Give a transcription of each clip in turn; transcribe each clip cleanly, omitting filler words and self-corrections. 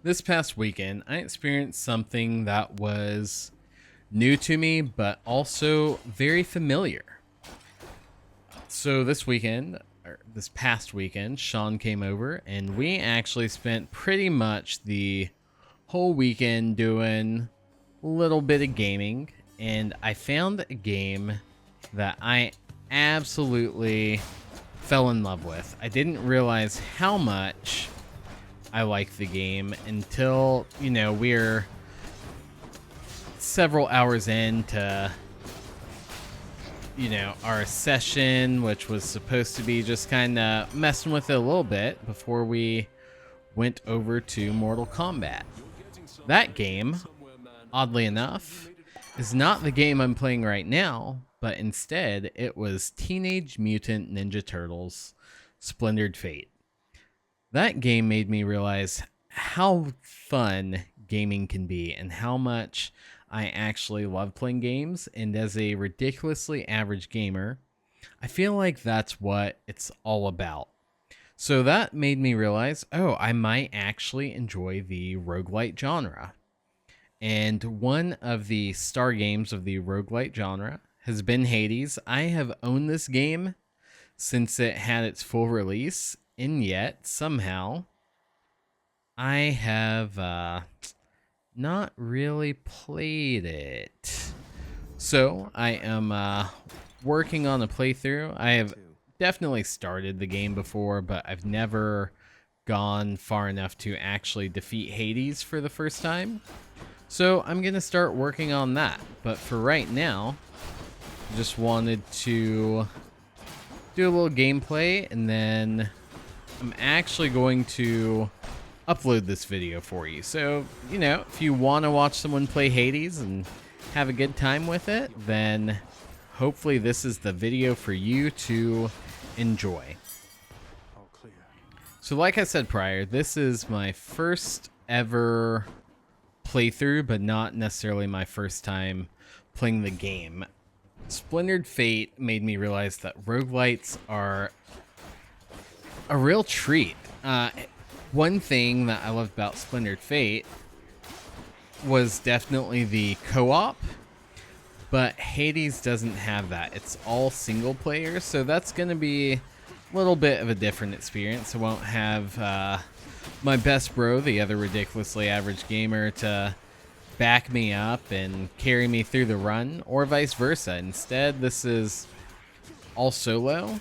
This past weekend, I experienced something that was new to me, but also very familiar. So this past weekend, Sean came over and we actually spent pretty much the whole weekend doing a little bit of gaming. And I found a game that I absolutely fell in love with. I didn't realize how much I like the game until, we're several hours into, our session, which was supposed to be just kind of messing with it a little bit before we went over to Mortal Kombat. That game, oddly enough, is not the game I'm playing right now, but instead it was Teenage Mutant Ninja Turtles Splintered Fate. That game made me realize how fun gaming can be and how much I actually love playing games. And as a ridiculously average gamer, I feel like that's what it's all about. So that made me realize, I might actually enjoy the roguelite genre. And one of the star games of the roguelite genre has been Hades. I have owned this game since it had its full release, and yet somehow I have not really played it. So I am working on a playthrough. I have definitely started the game before, but I've never gone far enough to actually defeat Hades for the first time. So I'm going to start working on that. But for right now, I just wanted to do a little gameplay, and then I'm actually going to upload this video for you. So, if you want to watch someone play Hades and have a good time with it, then hopefully this is the video for you to enjoy. So like I said prior, this is my first ever playthrough, but not necessarily my first time playing the game. Splintered Fate made me realize that roguelites are a real treat. One thing that I loved about Splintered Fate was definitely the co-op, but Hades doesn't have that. It's all single player, so that's going to be a little bit of a different experience. I won't have my best bro, the other ridiculously average gamer, to back me up and carry me through the run, or vice versa. Instead, this is all solo.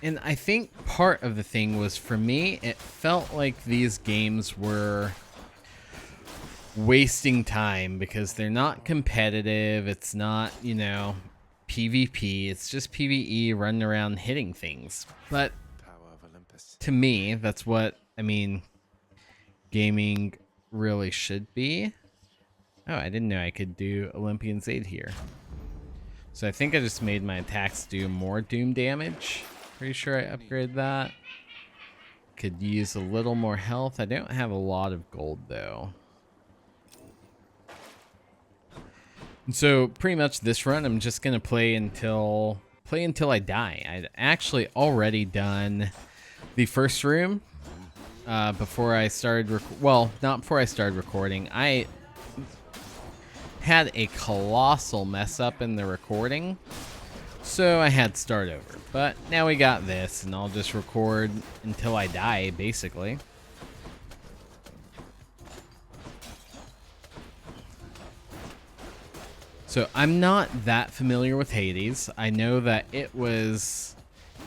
And I think part of the thing was, for me, it felt like these games were wasting time because they're not competitive. It's not, PvP. It's just PvE, running around hitting things. But to me, that's what, gaming really should be. Oh, I didn't know I could do Olympian's Aid here. So I think I just made my attacks do more doom damage. Pretty sure I upgraded that. Could use a little more health. I don't have a lot of gold though. And so pretty much this run, I'm just gonna play until I die. I'd actually already done the first room before I started. Not before I started recording. I had a colossal mess up in the recording, so I had to start over. But now we got this, and I'll just record until I die, basically. So I'm not that familiar with Hades. I know that it was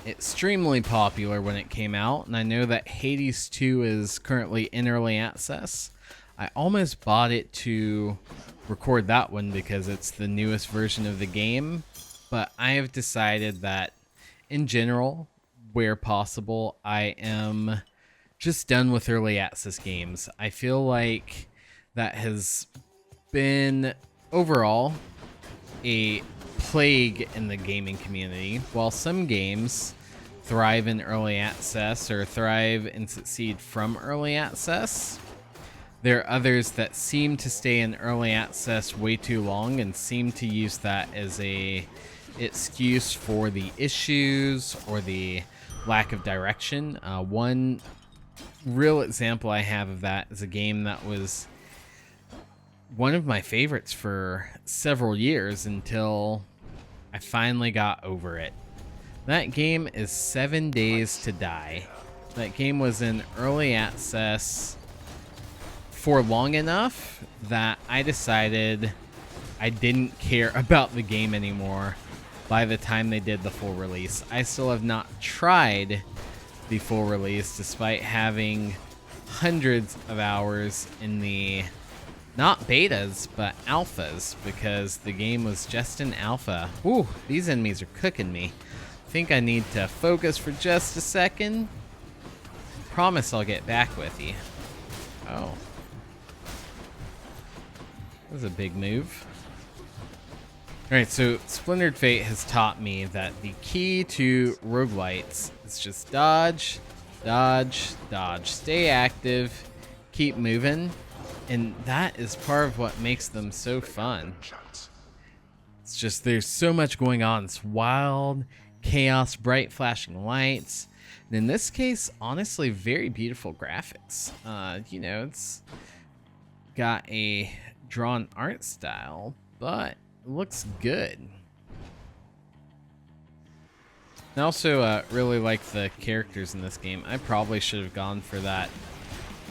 extremely popular when it came out, and I know that Hades 2 is currently in early access. I almost bought it to record that one because it's the newest version of the game, but I have decided that in general, where possible, I am just done with early access games. I feel like that has been overall a plague in the gaming community. While some games thrive in early access or thrive and succeed from early access, there are others that seem to stay in early access way too long and seem to use that as a excuse for the issues or the lack of direction. One real example I have of that is a game that was one of my favorites for several years until I finally got over it. That game is 7 Days to Die. That game was in early access for long enough that I decided I didn't care about the game anymore by the time they did the full release. I still have not tried the full release despite having hundreds of hours in the not betas but alphas, because the game was just in alpha. Ooh, these enemies are cooking me. I think I need to focus for just a second. Promise I'll get back with you. Oh, that was a big move. Alright, so Splintered Fate has taught me that the key to roguelites is just dodge, dodge, dodge. Stay active, keep moving, and that is part of what makes them so fun. It's just there's so much going on. It's wild, chaos, bright flashing lights. And in this case, honestly, very beautiful graphics. You know, it's got a drawn art style, but it looks good. I also really like the characters in this game. I probably should have gone for that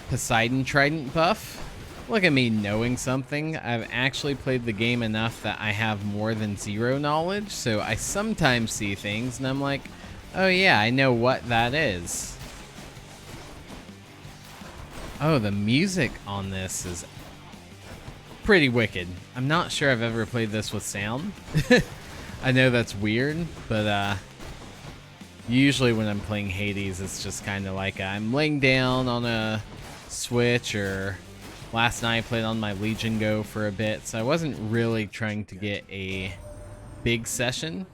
Poseidon Trident buff. Look at me knowing something. I've actually played the game enough that I have more than zero knowledge, so I sometimes see things and I'm like, oh yeah, I know what that is. Oh, the music on this is pretty wicked. I'm not sure I've ever played this with sound. I know that's weird, but usually when I'm playing Hades, it's just kind of like I'm laying down on a Switch, or last night I played on my Legion Go for a bit, so I wasn't really trying to get a big session.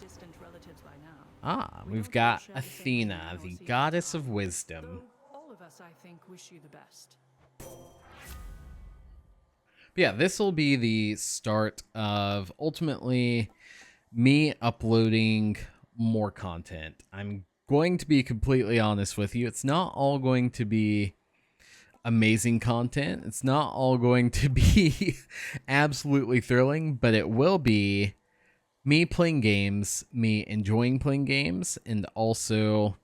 Ah, we've got Athena, the goddess of wisdom. All of us, I think, wish you the best. But yeah, this will be the start of ultimately me uploading more content. I'm going to be completely honest with you. It's not all going to be amazing content. It's not all going to be absolutely thrilling, but it will be me playing games, me enjoying playing games, and also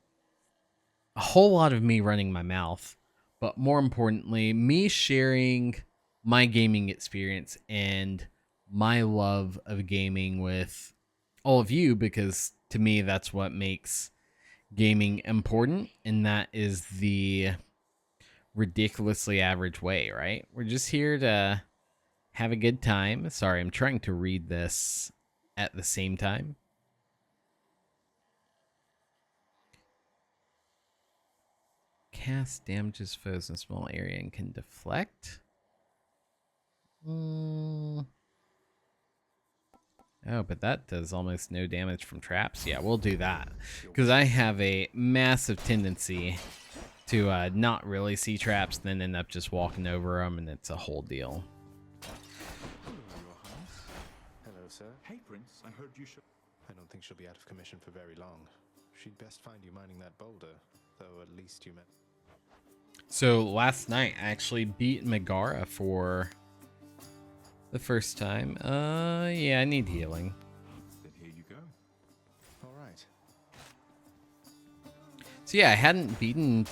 a whole lot of me running my mouth. But more importantly, me sharing my gaming experience and my love of gaming with all of you, because to me that's what makes gaming important, and that is the ridiculously average way, right? We're just here to have a good time. Sorry, I'm trying to read this at the same time. Cast damages foes in a small area and can deflect. Oh, but that does almost no damage from traps. Yeah, we'll do that, because I have a massive tendency to not really see traps, then end up just walking over them, and it's a whole deal. Hello, sir. Hey, Prince, I heard you should... I don't think she'll be out of commission for very long. She'd best find you mining that boulder, though at least you met. So last night I actually beat Megara for the first time. Yeah, I need healing. Then here you go. All right. So yeah, I hadn't beaten...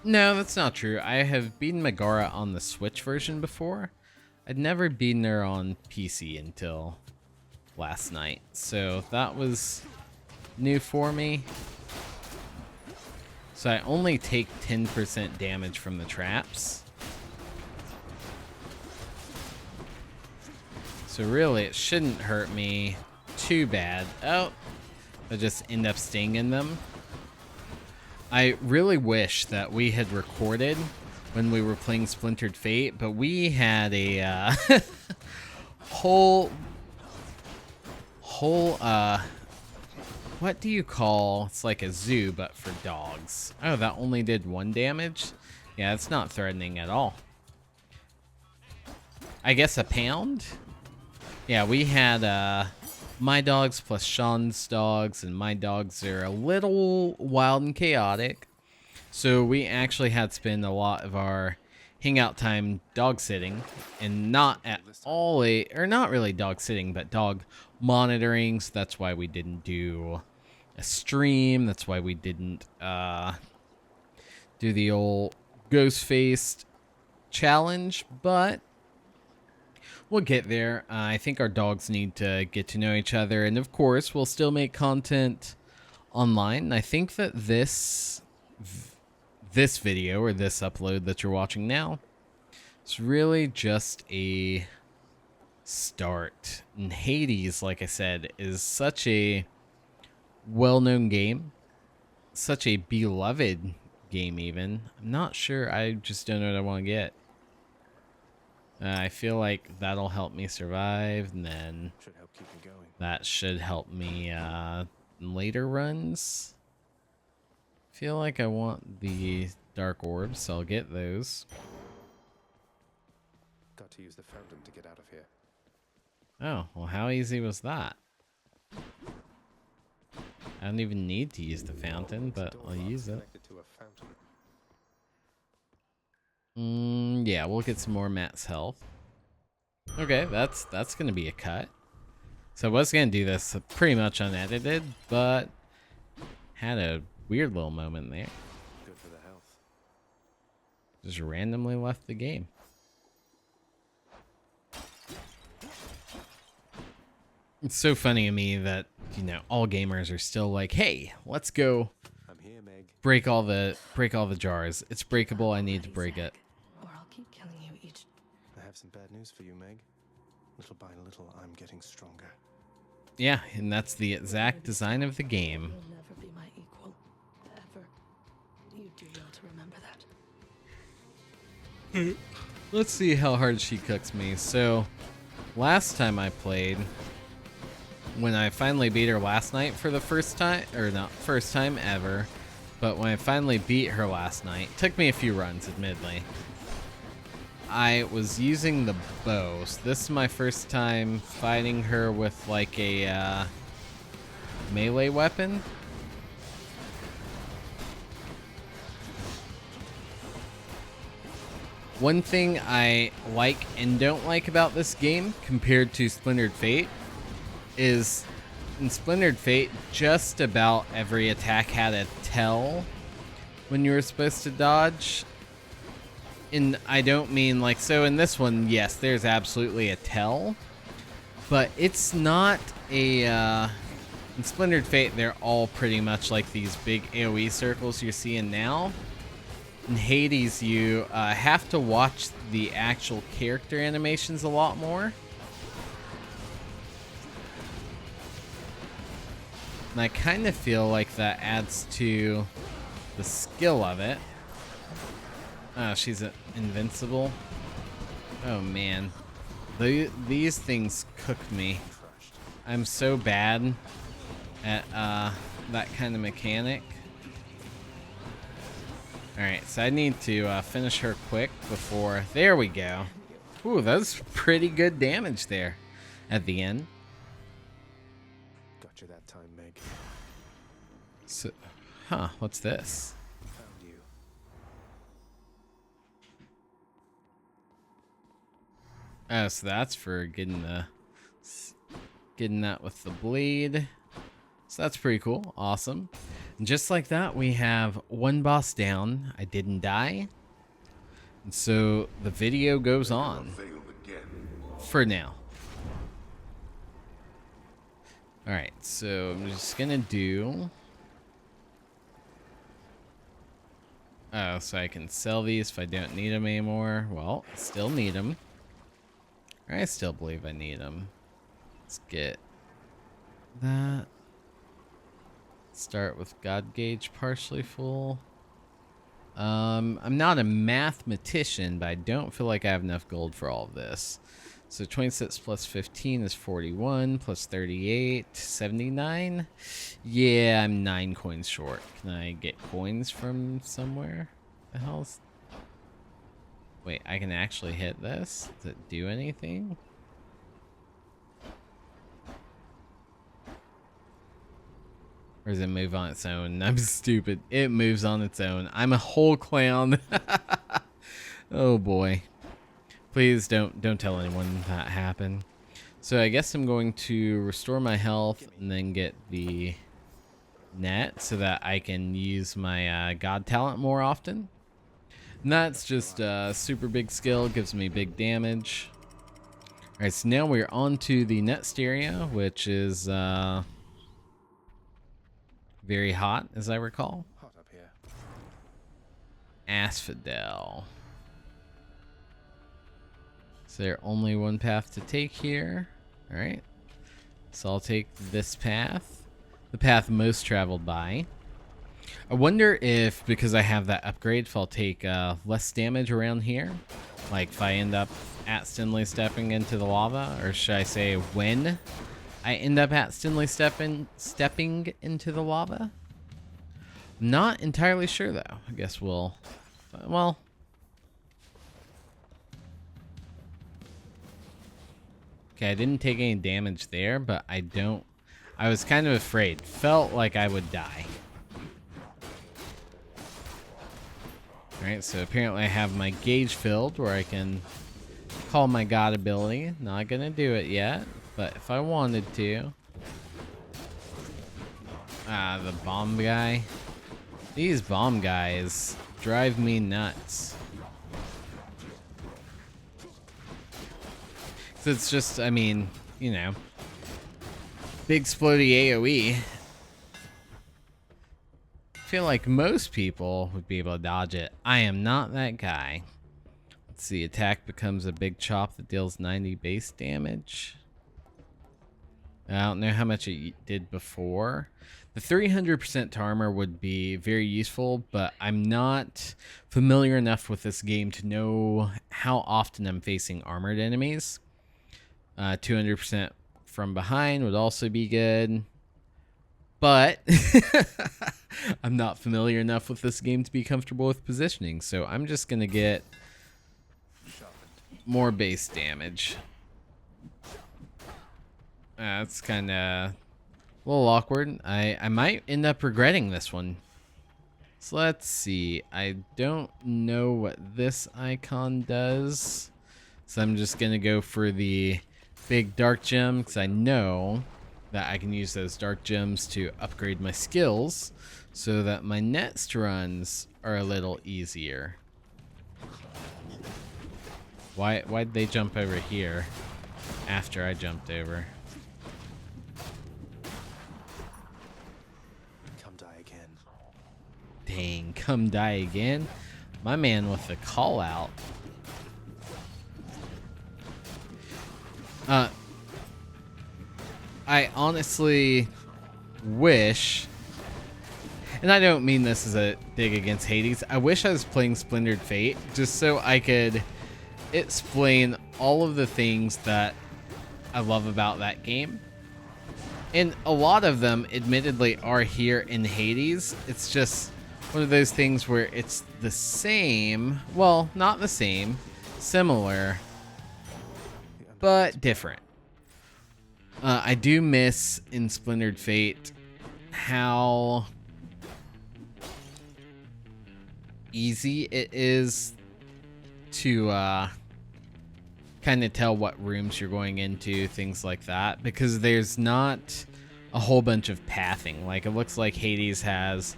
No, that's not true. I have beaten Megara on the Switch version before. I'd never beaten her on PC until last night. So that was new for me. So I only take 10% damage from the traps. So really, it shouldn't hurt me too bad. Oh, I just end up stinging them. I really wish that we had recorded when we were playing Splintered Fate, but we had a whole what do you call, it's like a zoo but for dogs. Oh, that only did 1 damage? Yeah, it's not threatening at all. I guess a pound? Yeah, we had my dogs plus Sean's dogs, and my dogs are a little wild and chaotic. So we actually had to spend a lot of our hangout time dog sitting, and not at all or not really dog sitting, but dog monitoring. So that's why we didn't do a stream. That's why we didn't do the old ghost faced challenge, but we'll get there. I think our dogs need to get to know each other, and of course we'll still make content online. And I think that this video, or this upload that you're watching now, is really just a start. And Hades, like I said, is such a well-known game, such a beloved game even. I'm not sure, I just don't know what I want to get. I feel like that'll help me survive, and then Should help keep me going. that should help me in later runs. Feel like I want the dark orbs, so I'll get those. Got to use the fountain to get out of here. Oh, well, how easy was that? I don't even need to use the fountain, but I'll use it. Connected to a fountain. Yeah, we'll get some more Matt's health. Okay, that's gonna be a cut. So I was gonna do this pretty much unedited, but had a weird little moment there. Good for the health. Just randomly left the game. It's so funny to me that, you know, all gamers are still like, hey, let's go I'm here, Meg. break all the jars. It's breakable, I need to break it. Or I'll keep killing you each. I have some bad news for you, Meg. Little by little, I'm getting stronger. Yeah, and that's the exact design of the game. You'll never be my equal. Ever. You do well to remember that. Let's see how hard she cooks me. So, last time I played, when I finally beat her last night for the first time, or not first time ever, but when I finally beat her last night, took me a few runs, admittedly. I was using the bow, so this is my first time fighting her with like a melee weapon. One thing I like and don't like about this game compared to Splintered Fate is in Splintered Fate, just about every attack had a tell when you were supposed to dodge. And I don't mean like, so in this one, yes, there's absolutely a tell, but it's not a, in Splintered Fate, they're all pretty much like these big AoE circles you're seeing now. In Hades, you have to watch the actual character animations a lot more. And I kind of feel like that adds to the skill of it. Oh, she's invincible. Oh, man. These things cook me. I'm so bad at that kind of mechanic. Alright, so I need to finish her quick before... There we go. Ooh, that was pretty good damage there at the end. Got you that time, Meg. So, huh, what's this? Found you. Oh, so that's for getting that with the blade. So that's pretty cool. Awesome. And just like that, we have one boss down. I didn't die. And so the video goes on. For now. Alright, so I'm just gonna do... Oh, so I can sell these if I don't need them anymore. Well, still need them. I still believe I need them. Let's get that. Start with God Gauge partially full. I'm not a mathematician, but I don't feel like I have enough gold for all of this. So 26 plus 15 is 41, plus 38, 79. Yeah, I'm 9 coins short. Can I get coins from somewhere? The hell's... Wait, I can actually hit this? Does it do anything? Or does it move on its own? I'm stupid. It moves on its own. I'm a whole clown. Oh boy. Please don't tell anyone that happened. So I guess I'm going to restore my health and then get the net so that I can use my god talent more often. And that's just a super big skill, gives me big damage. Alright, so now we're on to the next area, which is very hot, as I recall. Hot up here. Asphodel. Is there only one path to take here? Alright. So I'll take this path. The path most traveled by. I wonder if, because I have that upgrade, if I'll take less damage around here. Like if I end up accidentally stepping into the lava, or should I say when I end up accidentally stepping into the lava? Not entirely sure though. I guess we'll, well. Okay, I didn't take any damage there, but I was kind of afraid. Felt like I would die. Alright, so apparently I have my gauge filled where I can call my god ability. Not gonna do it yet, but if I wanted to. Ah, the bomb guy. These bomb guys drive me nuts. So it's just, I mean, you know, big explodey AoE. I feel like most people would be able to dodge it. I am not that guy. Let's see, attack becomes a big chop that deals 90 base damage. I don't know how much it did before. The 300% to armor would be very useful, but I'm not familiar enough with this game to know how often I'm facing armored enemies. 200% from behind would also be good. But I'm not familiar enough with this game to be comfortable with positioning, so I'm just going to get more base damage. That's kind of a little awkward. I might end up regretting this one. So let's see. I don't know what this icon does, so I'm just going to go for the big dark gem because I know that I can use those dark gems to upgrade my skills so that my next runs are a little easier. Why'd they jump over here after I jumped over? Come die again. Dang, come die again? My man with the call out. I honestly wish, and I don't mean this as a dig against Hades, I wish I was playing Splintered Fate just so I could explain all of the things that I love about that game. And a lot of them, admittedly, are here in Hades. It's just one of those things where it's the same, well, not the same, similar, but different. I do miss in Splintered Fate how easy it is to kind of tell what rooms you're going into, things like that, because there's not a whole bunch of pathing. Like, it looks like Hades has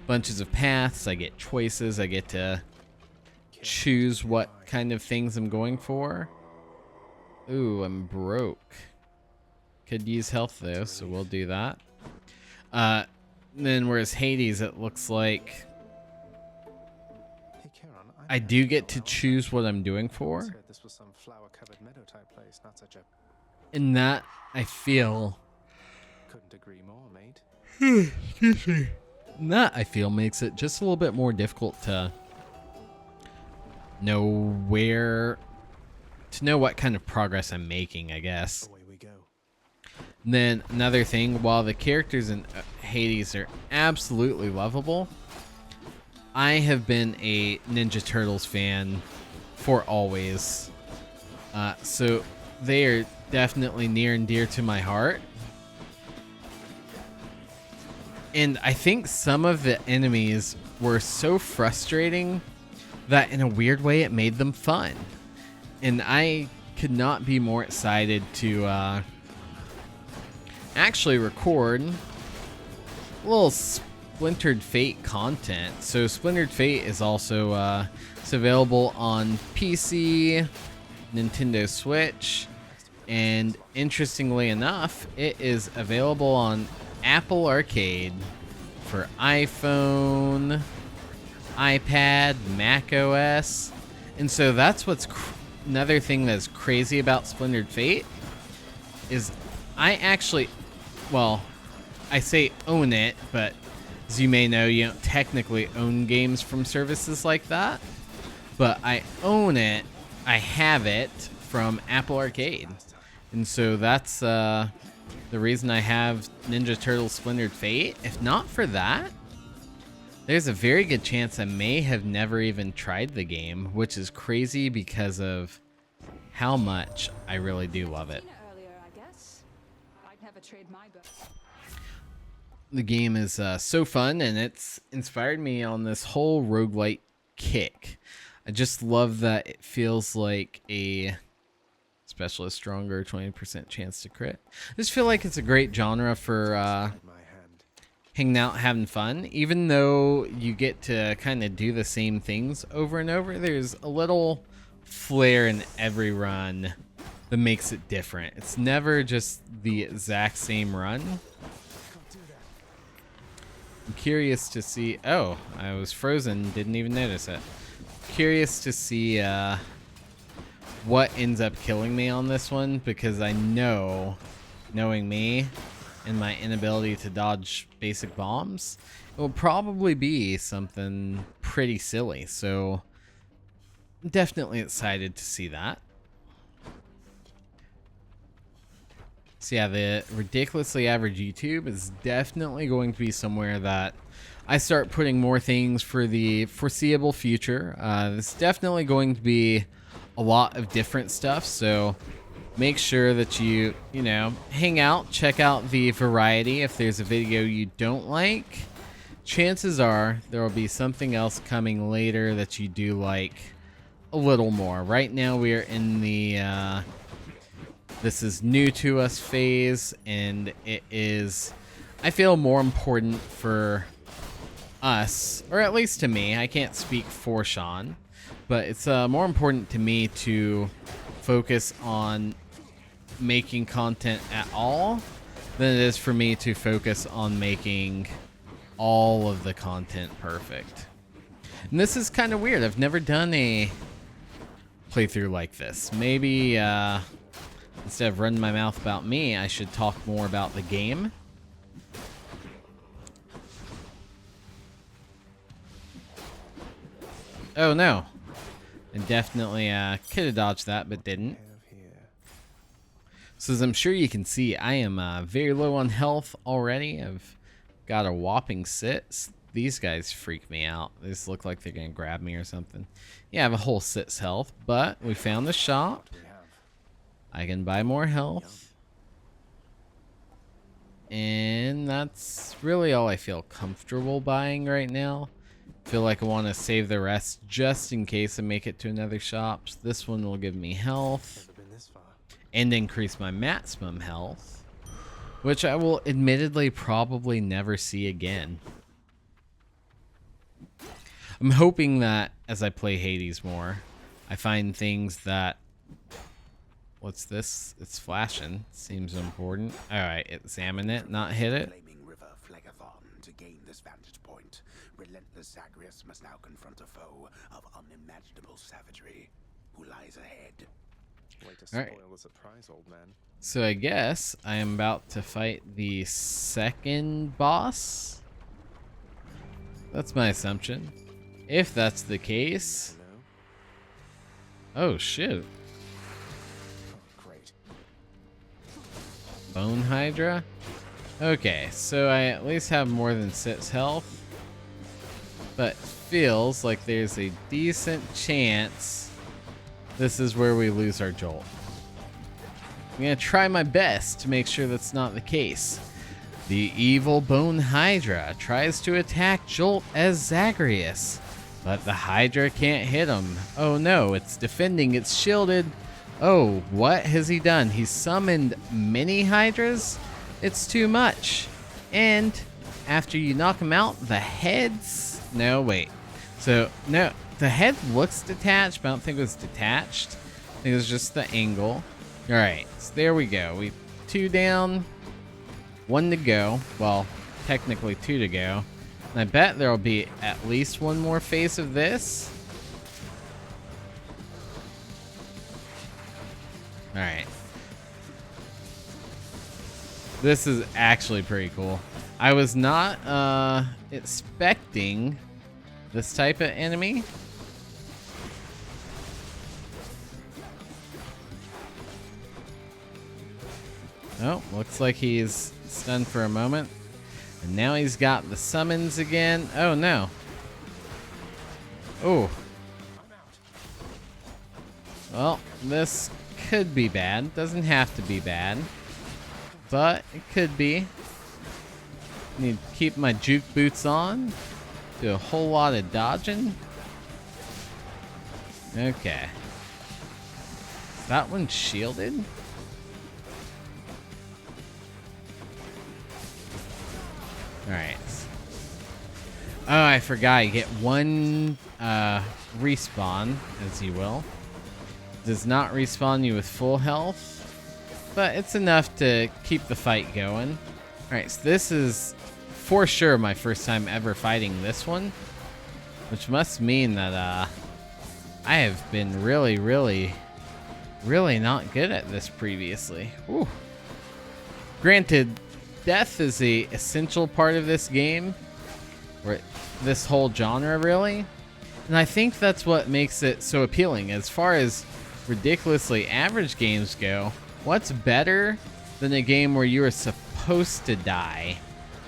bunches of paths. I get choices. I get to choose what kind of things I'm going for. Ooh, I'm broke. Could use health though, so we'll do that. Then whereas Hades, it looks like Hey, Kieran, I do get to choose what I'm doing for. This was some flower-covered meadow type place, not such a. And that, I feel, Couldn't agree more, mate. excuse me. That, I feel, makes it just a little bit more difficult to know what kind of progress I'm making, I guess. Away we go. And then another thing, while the characters in Hades are absolutely lovable, I have been a Ninja Turtles fan for always. So they are definitely near and dear to my heart. And I think some of the enemies were so frustrating that in a weird way it made them fun. And I could not be more excited to actually record a little Splintered Fate content. So Splintered Fate is also it's available on PC, Nintendo Switch, and interestingly enough, it is available on Apple Arcade for iPhone, iPad, Mac OS. And so that's what's another thing that's crazy about Splintered Fate is I actually, well, I say own it, but as you may know, you don't technically own games from services like that. But I own it, I have it from Apple Arcade. And so that's the reason I have Ninja Turtles Splintered Fate. If not for that, there's a very good chance I may have never even tried the game, which is crazy because of how much I really do love it. The game is so fun, and it's inspired me on this whole roguelite kick. I just love that it feels like a specialist stronger, 20% chance to crit. I just feel like it's a great genre for hanging out, having fun. Even though you get to kind of do the same things over and over, there's a little flair in every run that makes it different. It's never just the exact same run. I'm curious to see... Oh, I was frozen, didn't even notice it. Curious to see what ends up killing me on this one, because I know, knowing me and my inability to dodge basic bombs, it will probably be something pretty silly. So I'm definitely excited to see that. So yeah, the ridiculously average YouTube is definitely going to be somewhere that I start putting more things for the foreseeable future. It's definitely going to be a lot of different stuff, so make sure that you know, hang out, check out the variety. If there's a video you don't like, chances are there will be something else coming later that you do like a little more. Right now we are in the this is new to us phase, and it is, I feel, more important for us, or at least to me. I can't speak for Sean, but it's more important to me to focus on making content at all than it is for me to focus on making all of the content perfect. And this is kind of weird. I've never done a playthrough like this. Maybe instead of running my mouth about me, I should talk more about the game. Oh no, I definitely could have dodged that, but didn't. So as I'm sure you can see, I am very low on health already. I've got a whopping 6. These guys freak me out. They just look like they're gonna grab me or something. Yeah, I have a whole 6 health, but we found the shop. I can buy more health. And that's really all I feel comfortable buying right now. Feel like I want to save the rest just in case I make it to another shop. So this one will give me health and increase my maximum health, which I will admittedly probably never see again. I'm hoping that as I play Hades more, I find things that... What's this? It's flashing. Seems important. Alright, examine it, not hit it. To gain this vantage point, relentless Zagreus must now confront a foe of unimaginable savagery who lies ahead. Way to spoil the surprise, old man. So I guess I am about to fight the second boss. That's my assumption. If that's the case... Oh shit. Bone Hydra? Okay, so I at least have more than 6 health, but feels like there's a decent chance this is where we lose our Jolt. I'm gonna try my best to make sure that's not the case. The evil Bone Hydra tries to attack Jolt as Zagreus, but the Hydra can't hit him. Oh no, it's defending, it's shielded. Oh, what has he done? He's summoned mini Hydras? It's too much. And after you knock him out, the heads... No, wait. So, no, the head looks detached, but I don't think it was detached. I think it was just the angle. Alright, so there we go. We 2 down, 1 to go. Well, technically 2 to go. And I bet there'll be at least 1 more phase of this. Alright. This is actually pretty cool. I was not expecting this type of enemy. Oh, looks like he's stunned for a moment. And now he's got the summons again. Oh no. Oh. Well, this could be bad. Doesn't have to be bad. But it could be. Need to keep my juke boots on. Do a whole lot of dodging. Okay. That one's shielded? Alright. Oh, I forgot. You get 1 respawn, as you will. Does not respawn you with full health, but it's enough to keep the fight going. Alright, so this is for sure my first time ever fighting this one, which must mean that I have been really not good at this previously. Ooh. Granted, death is the essential part of this game, or this whole genre really, and I think that's what makes it so appealing. As far as ridiculously average games go, what's better than a game where you are supposed to die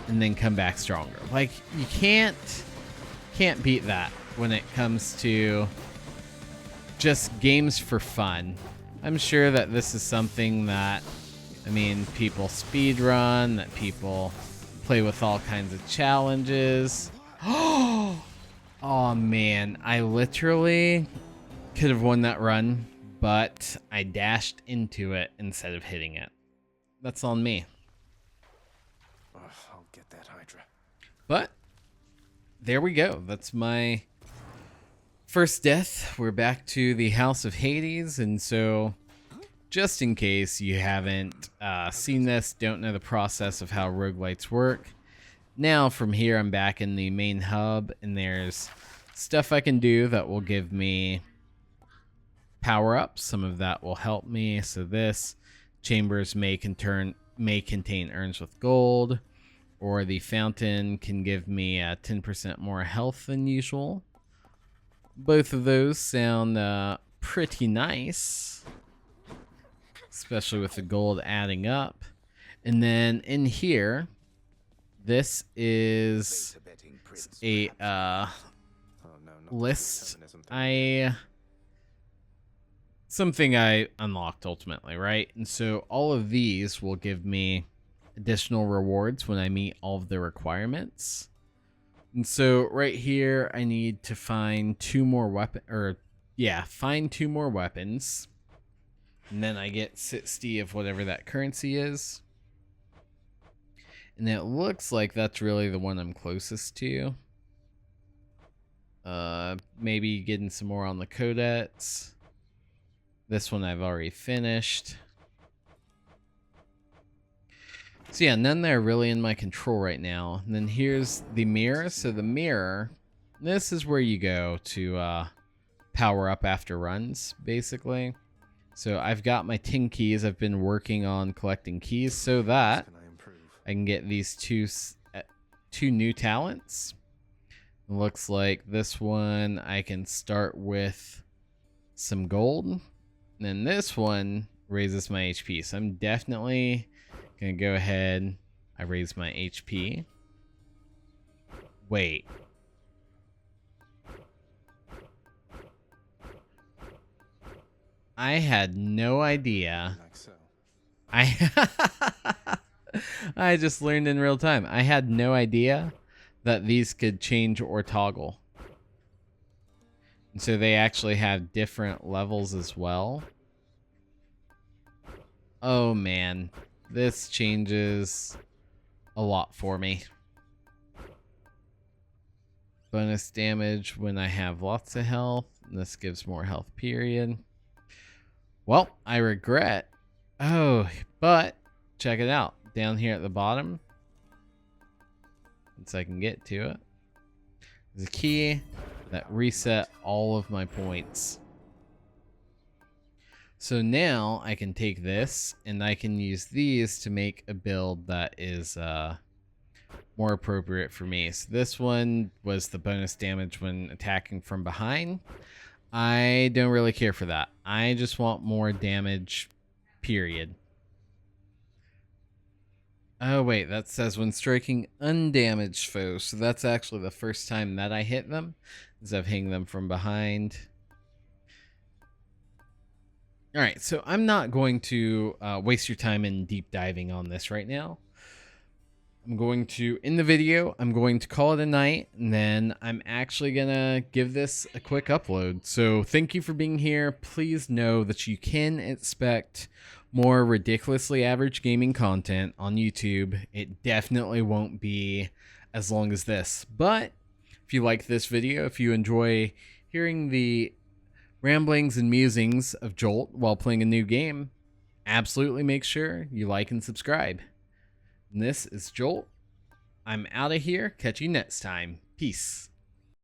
and then come back stronger? Like, you can't beat that when it comes to just games for fun. I'm sure that this is something that, I mean, people speedrun, that people play with all kinds of challenges. Oh man, I literally could have won that run, but I dashed into it instead of hitting it. That's on me. I'll get that Hydra. But there we go. That's my first death. We're back to the House of Hades, and so just in case you haven't seen this, don't know the process of how roguelites work, now from here I'm back in the main hub, and there's stuff I can do that will give me power-ups. Some of that will help me. So this chambers may contain urns with gold, or the fountain can give me 10% more health than usual. Both of those sound pretty nice, especially with the gold adding up. And then in here, this is a list something I unlocked ultimately, right? And so all of these will give me additional rewards when I meet all of the requirements. And so right here, I need to find 2 more find 2 more weapons. And then I get 60 of whatever that currency is. And it looks like that's really the one I'm closest to. Maybe getting some more on the codex. This one I've already finished. So yeah, none that are really in my control right now. And then here's the mirror. So the mirror, this is where you go to power up after runs, basically. So I've got my 10 keys. I've been working on collecting keys so that I can get these two new talents. It looks like this one I can start with some gold. And then this one raises my HP. So I'm definitely gonna go ahead. I raise my HP. Wait. I had no idea. Like so. I just learned in real time. I had no idea that these could change or toggle. And so they actually have different levels as well. Oh man, this changes a lot for me. Bonus damage when I have lots of health. This gives more health, period. Well, I regret. Oh, but check it out. Down here at the bottom, once I can get to it, there's a key that reset all of my points. So now I can take this and I can use these to make a build that is more appropriate for me. So this one was the bonus damage when attacking from behind. I don't really care for that. I just want more damage, period. Oh wait, that says when striking undamaged foes. So that's actually the first time that I hit them, is I've hitting them from behind. All right, so I'm not going to waste your time in deep diving on this right now. I'm going to, in the video, I'm going to call it a night, and then I'm actually going to give this a quick upload. So thank you for being here. Please know that you can expect more ridiculously average gaming content on YouTube. It definitely won't be as long as this. But if you like this video, if you enjoy hearing the ramblings and musings of Jolt while playing a new game, absolutely make sure you like and subscribe. And this is Jolt. I'm out of here. Catch you next time. Peace.